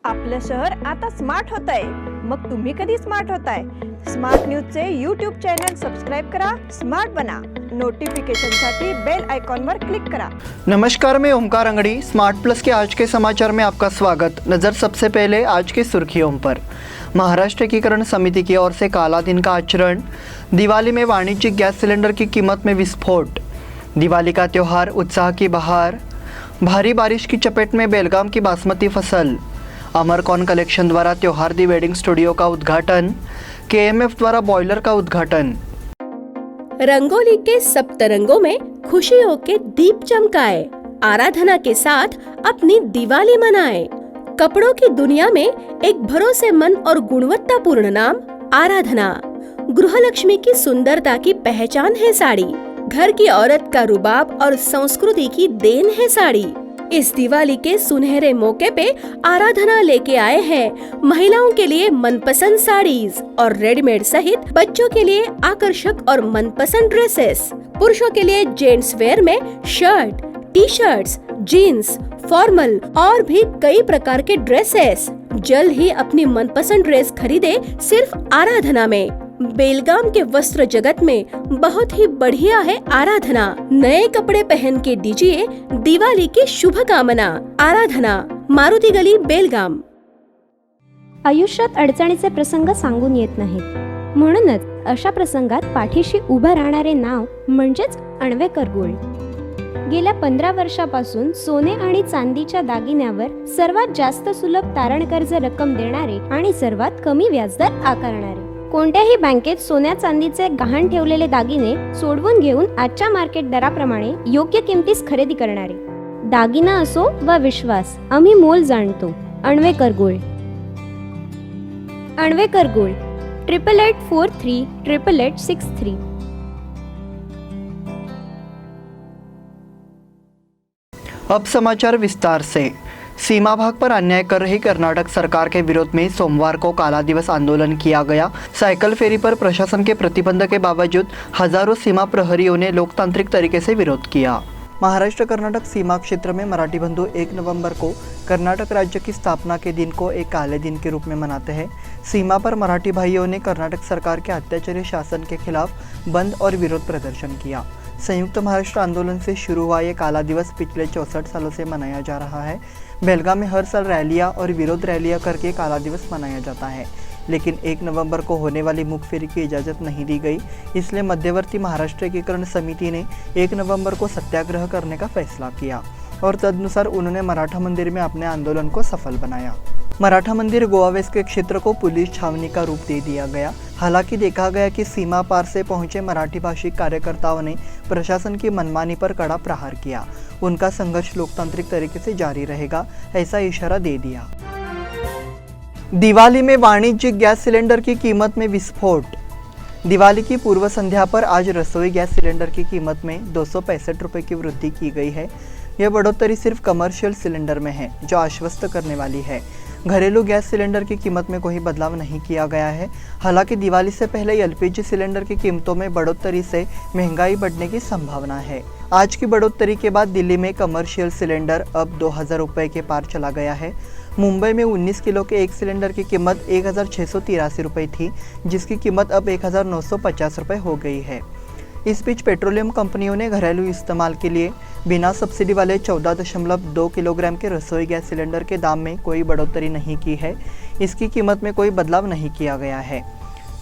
आपलं शहर आता स्मार्ट होतंय. मग तुम्ही कधी स्मार्ट होताय? स्मार्ट न्यूजचे यूट्यूब चॅनल सबस्क्राइब करा, स्मार्ट बना. नोटिफिकेशनसाठी बेल आइकॉनवर क्लिक करा. नमस्कार, मैं ओमकार अंगड़ी। स्मार्ट प्लस के आज के समाचार में आपका स्वागत। नज़र सबसे पहले आज की सुर्खियों पर। महाराष्ट्र एकीकरण समिति की ओर से काला दिन का आचरण। दिवाली में वाणिज्यिक गैस सिलेंडर की कीमत में विस्फोट। दिवाली का त्यौहार, उत्साह की बहार। भारी बारिश की चपेट में बेलगाम की बासमती फसल। अमरकॉन कलेक्शन द्वारा त्योहार दी वेडिंग स्टूडियो का उद्घाटन। केएमएफ द्वारा बॉयलर का उद्घाटन। रंगोली के सप्तरंगों में खुशियों के दीप चमकाए, आराधना के साथ अपनी दिवाली मनाए। कपड़ों की दुनिया में एक भरोसेमंद और गुणवत्तापूर्ण नाम आराधना। गृहलक्ष्मी की सुंदरता की पहचान है साड़ी। घर की औरत का रुबाब और संस्कृति की देन है साड़ी। इस दिवाली के सुनहरे मौके पे आराधना लेके आए हैं महिलाओं के लिए मनपसंद साड़ीज और रेडीमेड सहित बच्चों के लिए आकर्षक और मनपसंद ड्रेसेस। पुरुषों के लिए जेंट्स वेयर में shirt, T shirts, jeans, formal और भी कई प्रकार के ड्रेसेस। जल्द ही अपनी मनपसंद ड्रेस खरीदे सिर्फ आराधना में। बेलगाम के वस्त्र जगत में बहुत ही बढ़िया है आराधना। नए कपडे पहन के दीजिए दिवाळी की शुभकामना। आराधना, मारुती गली, बेलगाम। आयुष्यात अडचणीचे प्रसंग सांगून येत नाहीत, म्हणूनच अशा प्रसंगात पाठीशी उभं राहणारे नाव म्हणजेच अण्वेकर गोल्ड। गेल्या 15 वर्षापासून सोने आणि चांदीच्या दागिन्यावर सर्वात जास्त सुलभ तारण कर्ज रक्कम देणारे आणि सर्वात कमी व्याजदर आकारणारे। कोणत्याही बँकेत सोन्या चांदीचे गहाण ठेवलेले दागिने सोडवून घेऊन आजच्या मार्केट दराप्रमाणे योग्य किमतीस खरेदी करणारे। दागिना असो वा विश्वास, आम्ही मोल जाणतो। अण्वेकर गोल्ड। अण्वेकर गोल्ड 8843 8863। अब समाचार विस्तार से। सीमा भाग पर अन्याय कर रही कर्नाटक सरकार के विरोध में सोमवार को काला दिवस आंदोलन किया गया। साइकिल फेरी पर प्रशासन के प्रतिबंध के बावजूद हजारों सीमा प्रहरियों ने लोकतांत्रिक तरीके से विरोध किया। महाराष्ट्र कर्नाटक सीमा क्षेत्र में मराठी बंधु 1 नवंबर को कर्नाटक राज्य की स्थापना के दिन को एक काले दिन के रूप में मनाते हैं। सीमा पर मराठी भाइयों ने कर्नाटक सरकार के अत्याचारी शासन के खिलाफ बंद और विरोध प्रदर्शन किया। संयुक्त महाराष्ट्र आंदोलन से शुरू हुआ ये काला दिवस पिछले 64 सालों से मनाया जा रहा है। बेलगाम में हर साल रैलियां और विरोध रैलियां करके काला दिवस मनाया जाता है, लेकिन 1 नवंबर को होने वाली मुख फेरी की इजाज़त नहीं दी गई। इसलिए मध्यवर्ती महाराष्ट्र एकीकरण समिति ने 1 नवंबर को सत्याग्रह करने का फैसला किया और तदनुसार उन्होंने मराठा मंदिर में अपने आंदोलन को सफल बनाया। मराठा मंदिर गोवा वेस्ट के क्षेत्र को पुलिस छावनी का रूप दे दिया गया। हालांकि देखा गया कि सीमा पार से पहुंचे मराठी भाषिक कार्यकर्ताओं ने प्रशासन की मनमानी पर कड़ा प्रहार किया। उनका संघर्ष लोकतांत्रिक तरीके से जारी रहेगा, ऐसा इशारा दे दिया। दिवाली में वाणिज्यिक गैस सिलेंडर की कीमत में विस्फोट। दिवाली की पूर्व संध्या पर आज रसोई गैस सिलेंडर की कीमत में 265 रुपये की वृद्धि की गई है। यह बढ़ोतरी सिर्फ कमर्शियल सिलेंडर में है, जो आश्वस्त करने वाली है। घरेलू गैस सिलेंडर की कीमत में कोई बदलाव नहीं किया गया है। हालांकि दिवाली से पहले एलपीजी सिलेंडर की कीमतों में बढ़ोतरी से महंगाई बढ़ने की संभावना है। आज की बढ़ोतरी के बाद दिल्ली में कमर्शियल सिलेंडर अब 2000 रुपये के पार चला गया है। मुंबई में 19 किलो के एक सिलेंडर की कीमत 1683 रुपये थी, जिसकी कीमत अब 1950 रुपये हो गई है। इस बीच पेट्रोलियम कंपनियों ने घरेलू इस्तेमाल के लिए बिना सब्सिडी वाले 14.2 किलोग्राम के रसोई गैस सिलेंडर के दाम में कोई बढ़ोतरी नहीं की है। इसकी कीमत में कोई बदलाव नहीं किया गया है।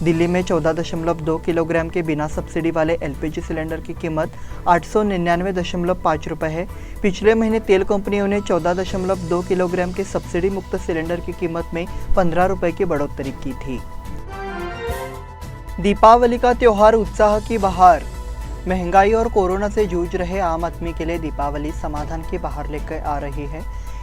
दिल्ली में 14.2 किलोग्राम के बिना सब्सिडी वाले एलपीजी सिलेंडर की कीमत 899.5 रुपये है। पिछले महीने तेल कंपनियों ने 14.2 किलोग्राम के सब्सिडी मुक्त सिलेंडर की कीमत में 15 रुपये की बढ़ोतरी की थी। दीपावली का त्यौहार, उत्साह की बहार। महंगाई और कोरोना से जूझ रहे आम आदमी के लिए दीपावली समाधान की बहार लेकर आ रही है।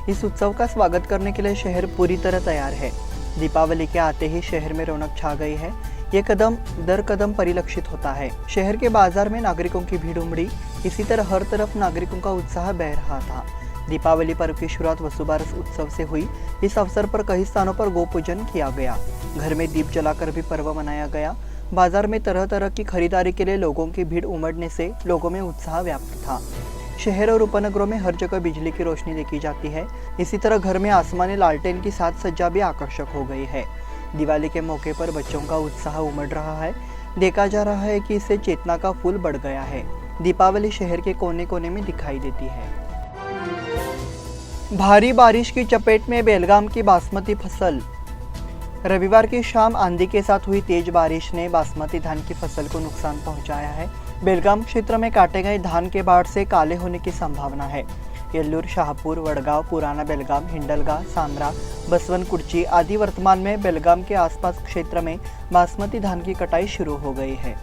इस उत्सव का स्वागत करने के लिए शहर पूरी तरह तैयार है। दीपावली के आते ही शहर में रौनक छा गई है। ये कदम दर कदम परिलक्षित होता है। शहर के बाजार में नागरिकों की भीड़ उमड़ी। इसी तरह हर तरफ नागरिकों का उत्साह बह रहा था। दीपावली पर्व की शुरुआत वसुबारस उत्सव से हुई। इस अवसर पर कई स्थानों पर गो पूजन किया गया। घर में दीप जलाकर भी पर्व मनाया गया। बाजार में तरह तरह की खरीदारी के लिए लोगों की भीड़ उमड़ने से लोगों में उत्साह व्याप्त था। शहर और उपनगरों में हर जगह बिजली की रोशनी देखी जाती है। इसी तरह घर में आसमानी लालटेन की साज सज्जा भी आकर्षक हो गई है। दिवाली के मौके पर बच्चों का उत्साह उमड़ रहा है। देखा जा रहा है कि इससे चेतना का फूल बढ़ गया है। दीपावली शहर के कोने कोने में दिखाई देती है। भारी बारिश की चपेट में बेलगाम की बासमती फसल। रविवार की शाम आंधी के साथ हुई तेज बारिश ने बासमती धान की फसल को नुकसान पहुंचाया है। बेलगाम क्षेत्र में काटे गए धान के बाढ़ से काले होने की संभावना है। येल्लूर, शाहपुर, वडगांव, पुराना बेलगाम, हिंडलगा, सांब्रा, बसवनकुर्ची आदि वर्तमान में बेलगाम के आसपास क्षेत्र में बासमती धान की कटाई शुरू हो गई है।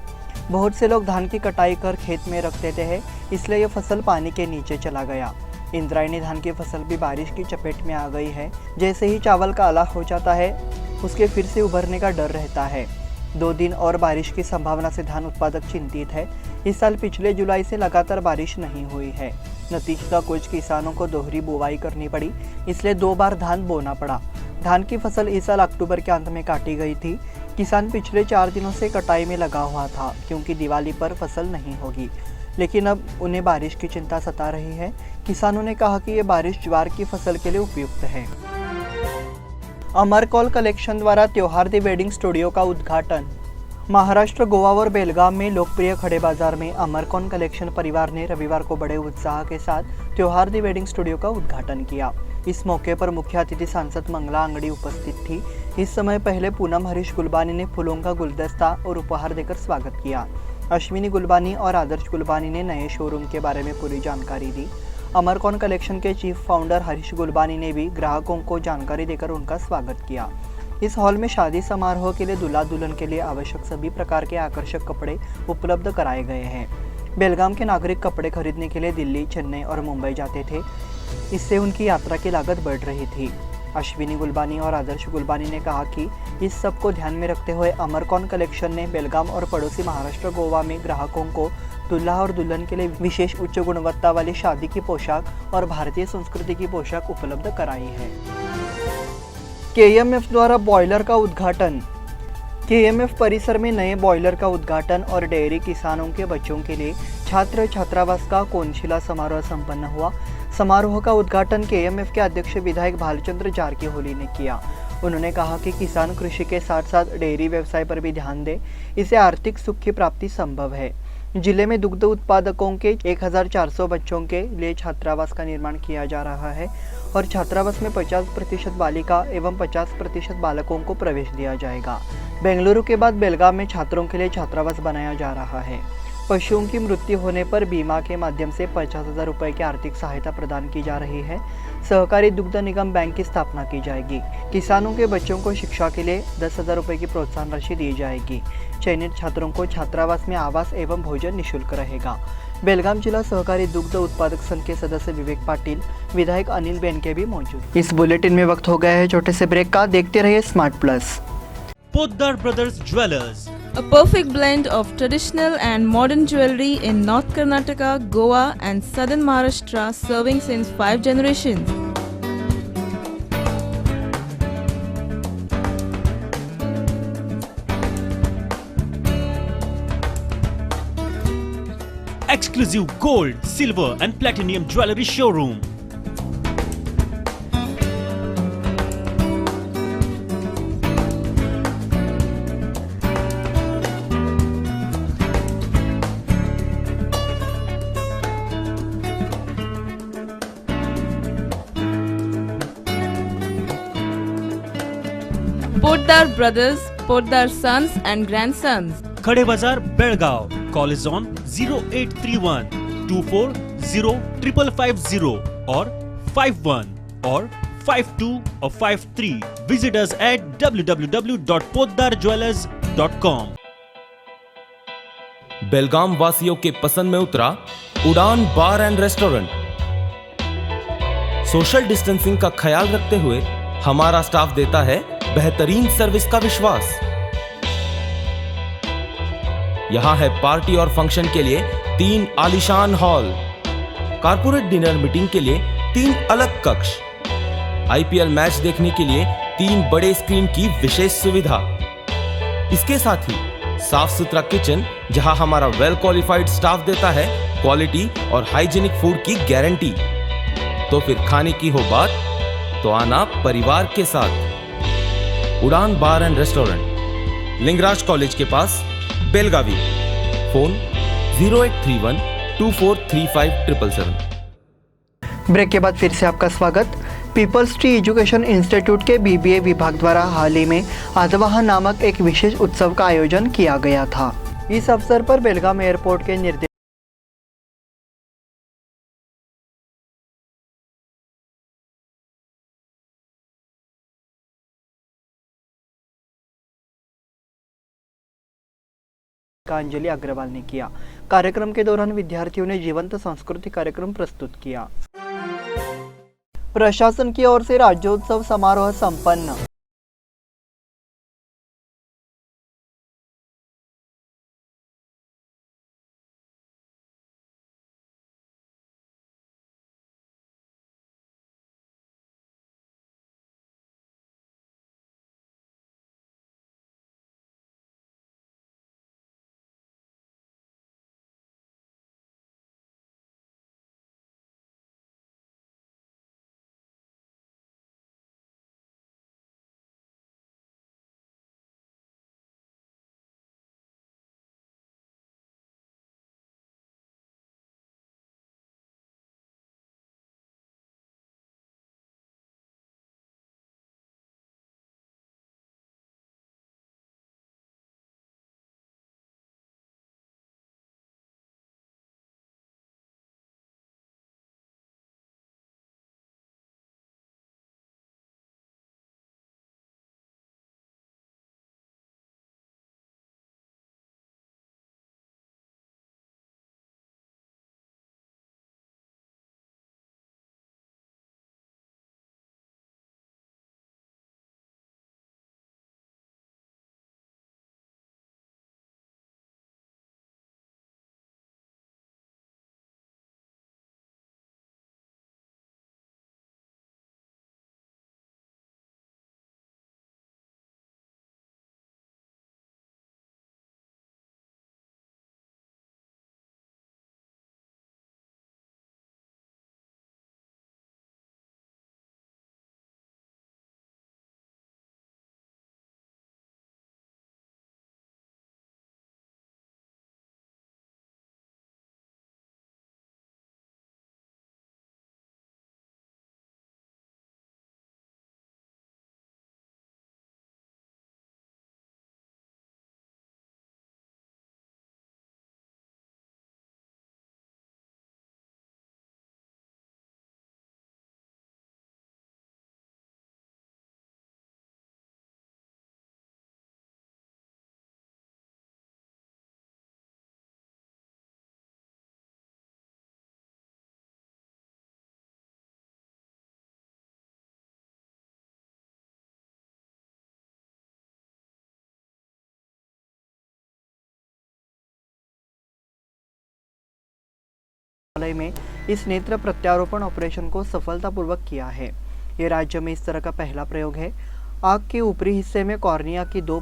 बहुत से लोग धान की कटाई कर खेत में रख देते हैं, इसलिए यह फसल पानी के नीचे चला गया। इंद्रायणी धान की फसल भी बारिश की चपेट में आ गई है। जैसे ही चावल काला हो जाता है, उसके फिर से उभरने का डर रहता है। 2 दिन और बारिश की संभावना से धान उत्पादक चिंतित है। इस साल पिछले जुलाई से लगातार बारिश नहीं हुई है। नतीजतः कुछ किसानों को दोहरी बुवाई करनी पड़ी, इसलिए 2 बार धान बोना पड़ा। धान की फसल इस साल अक्टूबर के अंत में काटी गई थी। किसान पिछले 4 दिनों से कटाई में लगा हुआ था, क्योंकि दिवाली पर फसल नहीं होगी। लेकिन अब उन्हें बारिश की चिंता सता रही है। किसानों ने कहा कि ये बारिश ज्वार की फसल के लिए उपयुक्त है। अमरकौल कलेक्शन द्वारा त्योहार दी वेडिंग स्टूडियो का उद्घाटन। महाराष्ट्र, गोवा और बेलगाम में लोकप्रिय खड़े बाजार में अमरकौल कलेक्शन परिवार ने रविवार को बड़े उत्साह के साथ त्योहार दी वेडिंग स्टूडियो का उद्घाटन किया। इस मौके पर मुख्य अतिथि सांसद मंगला अंगड़ी उपस्थित थी। इस समय पहले पूनम हरीश गुलबानी ने फूलों का गुलदस्ता और उपहार देकर स्वागत किया। अश्विनी गुलबानी और आदर्श गुलबानी ने नए शोरूम के बारे में पूरी जानकारी दी। अमरकौल कलेक्शन के चीफ फाउंडर हरीश गुलबानी ने भी ग्राहकों को जानकारी देकर उनका स्वागत किया। इस हॉल में शादी समारोह के लिए दूल्हा दुल्हन के लिए आवश्यक सभी प्रकार के आकर्षक कपड़े उपलब्ध कराए गए हैं। बेलगाम के नागरिक कपड़े खरीदने के लिए दिल्ली, चेन्नई और मुंबई जाते थे। इससे उनकी यात्रा की लागत बढ़ रही थी। अश्विनी गुलबानी और आदर्श गुलबानी ने कहा कि इस सब को ध्यान में रखते हुए अमरकौल कलेक्शन ने बेलगाम और पड़ोसी महाराष्ट्र, गोवा में ग्राहकों को दूल्हा और दुल्हन के लिए विशेष उच्च गुणवत्ता वाली शादी की पोशाक और भारतीय संस्कृति की पोशाक उपलब्ध कराई है। KMF द्वारा बॉयलर का उद्घाटन। KMF परिसर में नए बॉयलर का उद्घाटन और डेयरी किसानों के बच्चों के लिए छात्र छात्रावास का कोनशिला समारोह संपन्न हुआ। समारोह का उद्घाटन KMF के अध्यक्ष विधायक भालचंद्र जारकीहोली ने किया। उन्होंने कहा कि किसान कृषि के साथ साथ डेयरी व्यवसाय पर भी ध्यान दें, इससे आर्थिक सुख की प्राप्ति संभव है। जिले में दुग्ध उत्पादकों के 1400 बच्चों के लिए छात्रावास का निर्माण किया जा रहा है और छात्रावास में 50% बालिका एवं 50% बालकों को प्रवेश दिया जाएगा। बेंगलुरु के बाद बेलगाम में छात्रों के लिए छात्रावास बनाया जा रहा है। पशुओं की मृत्यु होने पर बीमा के माध्यम से 50,000 रुपये की आर्थिक सहायता प्रदान की जा रही है। सहकारी दुग्ध निगम बैंक की स्थापना की जाएगी। किसानों के बच्चों को शिक्षा के लिए 10,000 रुपये की प्रोत्साहन राशि दी जाएगी। चयनित छात्रों को छात्रावास में आवास एवं भोजन निःशुल्क रहेगा। बेलगाम जिला सहकारी दुग्ध उत्पादक संघ के सदस्य विवेक पाटिल, विधायक अनिल बेनके भी मौजूद। इस बुलेटिन में वक्त हो गया है छोटे से ब्रेक का। देखते रहिए smart plus. Poddar Brothers Jewelers, A perfect blend of traditional and modern jewelry in North Karnataka, Goa and Southern Maharashtra, serving since 5 generations. exclusive gold, silver and platinum jewelry showroom. Poddar Brothers, Poddar Sons and Grandsons. Khade Bazar, Belgaum. Call is on 0831 240 or 51 or 52 or 53. Visit us at www.poddarjewelers.com. बेलगाम वासियों के पसंद में उतरा उड़ान बार and restaurant. Social distancing का ख्याल रखते हुए हमारा स्टाफ देता है बेहतरीन सर्विस का विश्वास। यहां है पार्टी और फंक्शन के लिए 3 आलीशान हॉल, कारपोरेट डिनर मीटिंग के लिए 3 अलग कक्ष, IPL मैच देखने के लिए 3 बड़े स्क्रीन की विशेष सुविधा। इसके साथ ही साफ सुथरा किचन जहां हमारा वेल क्वालिफाइड स्टाफ देता है क्वालिटी और हाइजीनिक फूड की गारंटी। तो फिर खाने की हो बात तो आना परिवार के साथ। उड़ान बार एंड रेस्टोरेंट, लिंगराज कॉलेज के पास, बेलगावी। फोन 0831243577। ब्रेक के बाद फिर से आपका स्वागत। पीपल्स ट्री एजुकेशन इंस्टीट्यूट के बीबीए विभाग द्वारा हाल ही में आदवाह नामक एक विशेष उत्सव का आयोजन किया गया था। इस अवसर पर बेलगाम एयरपोर्ट के निर्देश अंजलि अग्रवाल ने किया। कार्यक्रम के दौरान विद्यार्थियों ने जीवंत सांस्कृतिक कार्यक्रम प्रस्तुत किया। प्रशासन की ओर से राज्योत्सव समारोह संपन्न। में इस नेत्र प्रत्यारोपण ऑपरेशन को सफलतापूर्वक किया है। ये राज्य में इस तरह का पहला प्रयोग है। आँख के ऊपरी हिस्से में कॉर्निया की 2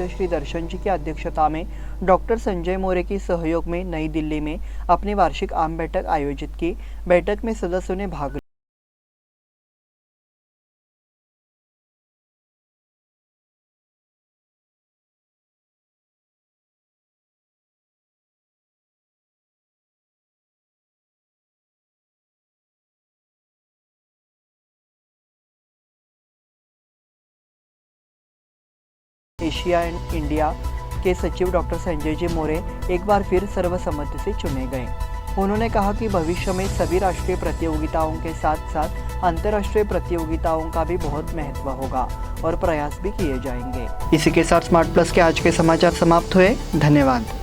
उपाध्यक्ष श्री दर्शन जी की अध्यक्षता में डॉक्टर संजय मोरे की सहयोग में नई दिल्ली में अपनी वार्षिक आम बैठक आयोजित की। बैठक में सदस्यों ने भाग लिया। एशिया एंड इंडिया के सचिव डॉक्टर संजय जी मोरे एक बार फिर सर्वसम्मति से चुने गए। उन्होंने कहा कि भविष्य में सभी राष्ट्रीय प्रतियोगिताओं के साथ साथ अंतर्राष्ट्रीय प्रतियोगिताओं का भी बहुत महत्व होगा और प्रयास भी किए जाएंगे। इसी के साथ स्मार्ट प्लस के आज के समाचार समाप्त हुए। धन्यवाद।